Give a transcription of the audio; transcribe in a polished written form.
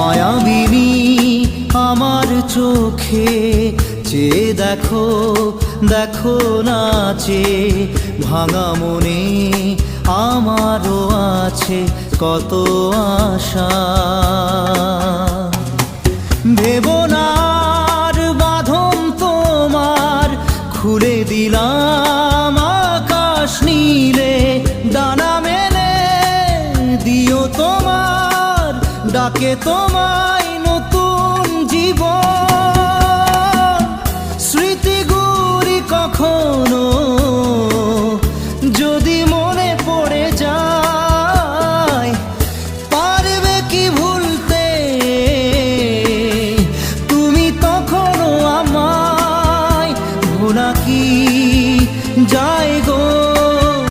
মায়াবিনী আমার চোখে চেয়ে দেখো, দেখো নাচে ভাঙা মনে আমারও আছে কত আশা। ভেবো না আর বাঁধন তোমার, খুলে দিলাম আকাশ নীলে, ডানা মেলে দিও তোমার ডাকে তোমায় নতুন জীবন। স্মৃতিগুলি কখনো যদি